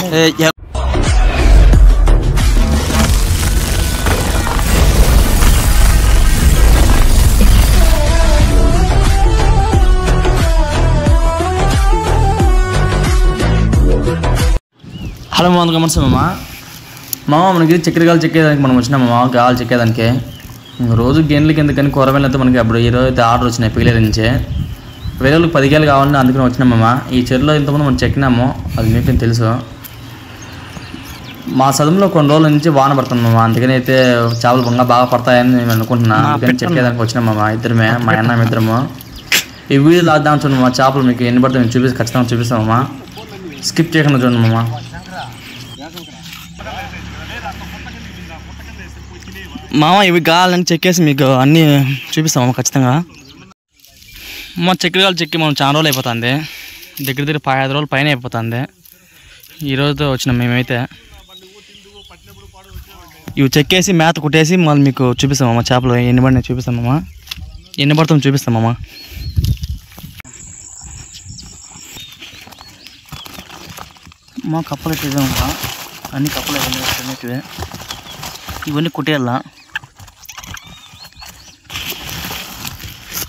Hello మామ, నమస్తే మామ. మనకి చక్కెరగాలు చెక్కేదానికి మనం వచ్చినాం మామ. గాలు చెక్కేదానికి రోజు గేన్లకి ఎందుకని కూరగాయలతో మనకి అప్పుడు ఈరోజు అయితే ఆర్డర్ వచ్చినాయి పిల్లల నుంచే. వేరే వాళ్ళకి 10 గేలు కావాలని అందుకని వచ్చినాం మామ. ఈ చెరువులో ఇంతకుముందు మనం చెక్కినాము, అది మీకు తెలుసు. మా చదువులో కొన్ని రోజుల నుంచి వాన పడుతుంది మామ, అందుకని అయితే చేపలు బాగా పడతాయని నేను అనుకుంటున్నాను. అందుకని చెక్కేదానికి వచ్చినాం మామ. ఇద్దరమే, మా అన్న ఇద్దరము. ఈ వీడియో లాక్డౌన్ చూడండి మా చేపలు మీకు ఎన్ని పడితే మేము ఖచ్చితంగా చూపిస్తామమ్మా. స్కిప్ చేయకుండా చూడండి మామ. మామ ఇవి కావాలని చెక్కేసి మీకు అన్నీ చూపిస్తామమ్మ ఖచ్చితంగా. మా చక్కెరగాలు చెక్కి మనం చాలా రోజులు అయిపోతుంది, దగ్గర 5 రోజులు పైన అయిపోతుంది. ఈరోజుతో వచ్చినాం మేమైతే. ఇవి చెక్కేసి మేత కుట్టేసి మళ్ళీ మీకు చూపిస్తామమ్మ. చేపలు ఎన్ని పడినా చూపిస్తామమ్మా, ఎన్ని పడతాం చూపిస్తామమ్మా. మా కప్పలు అయితే అన్ని కప్పలు అయితే ఇవన్నీ కుట్టేయాల.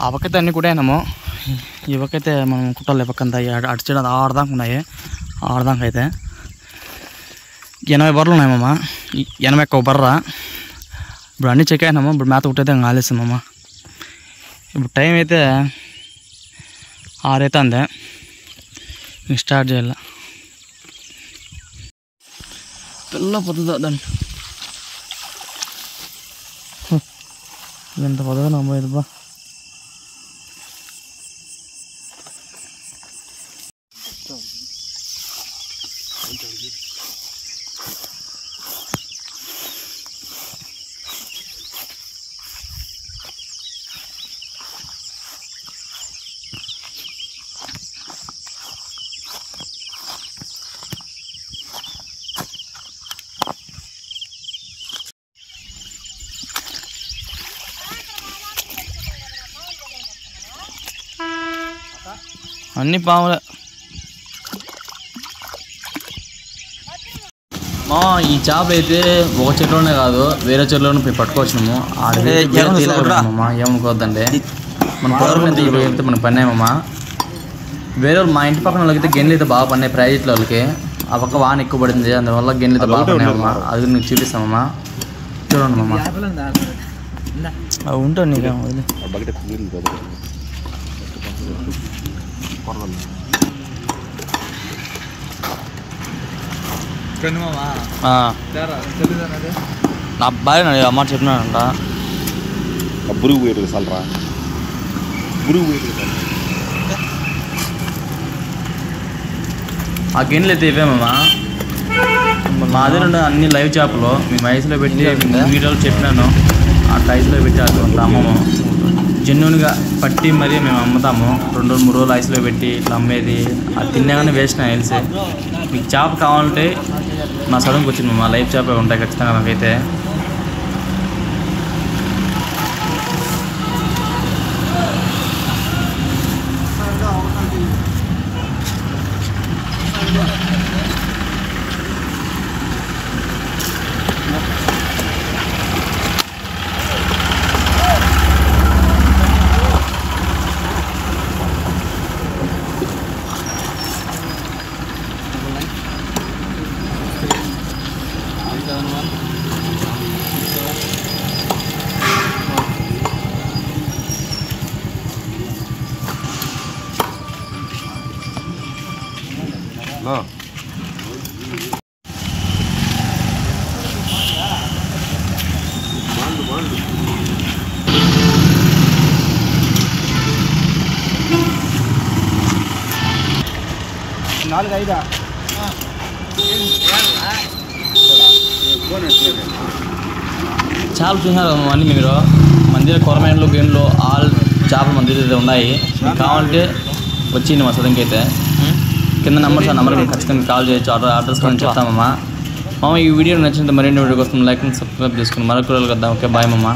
ఆ పక్కైతే అన్నీ కుట్టేనాము, ఈ పక్కైతే మనం కుట్టాలి. పక్కంతా అటు సైడ్ ఆడదాకా ఉన్నాయి. ఆడదాకా అయితే 80 బర్రెలు ఉన్నాయమ్మా. 81 బర్ర. ఇప్పుడు అన్నీ చెక్ అయినాము. ఇప్పుడు మేత కుట్టయితే ఆలేస్తామమ్మా. ఇప్పుడు టైం అయితే 6 అవుతుంది. ఇంక స్టార్ట్ చేయాల. పిల్ల పొద్దుదా దాన్ని ఎంత పొద్దుగా నమ్మలేదు బా. అన్ని పాములే మా. ఈ చేపలు అయితే ఒక చెట్లోనే కాదు వేరే చెట్లోనే పోయి పట్టుకోవచ్చున్నాము. ఏమనుకోవద్దండి, మన పొలం అయితే మనకు పన్నాయమ్మా. వేరే వాళ్ళు మా ఇంటి పక్కన వాళ్ళకైతే గెన్లు అయితే బాగా పన్నాయి. ప్రైవేట్లో వాళ్ళకి ఆ పక్క వాన ఎక్కువ పడింది, అందువల్ల గెన్లు అయితే బాగా పన్నాయమ్మా. అది నీకు చూపిస్తామమ్మా, చూడండి అమ్మా. అవి ఉంటావు నీకు నా అబ్బాయి అమ్మ చెప్పినాడంట. ఆ గిన్నెలు అయితే ఇవేమమ్మా. మా దగ్గర అన్ని లైవ్ చేపలు మేము ఐస్లో పెట్టి వీడియోలో చెప్పినాను. ఆ ఐస్లో పెట్టి అట్లా అమ్మము. జెన్యున్గా పట్టి మరీ మేము అమ్ముతాము. 2-3 రోజులు ఐస్లో పెట్టి ఇట్లా అమ్మేది. అది తిన్నాగానే వేస్ట్ నా తెలిసి. మీకు చేప కావాలంటే నా సడన్కి వచ్చింది మా లైవ్ చేప ఉంటాయి ఖచ్చితంగా నాకైతే. చాలా చూసినారు అన్నీ మీరు. మన దగ్గర కొరమైన్లు గేన్లు ఆల్ చేపలు మన దగ్గర ఉన్నాయి. కావాలంటే వచ్చింది మా సదంకి అయితే. కింద నెంబర్స్ ఆ నెంబర్కి ఖచ్చితంగా కాల్ చేయొచ్చు. అడ్రస్ కానీ చెప్తామమ్మా. మామ ఈ వీడియో నచ్చినంత మరిన్ని వీడియో కోసం లైక్ అండ్ సబ్స్క్రైబ్ చేసుకుని మరొక రోజులు వద్దాం. ఓకే బాయ్ మామ.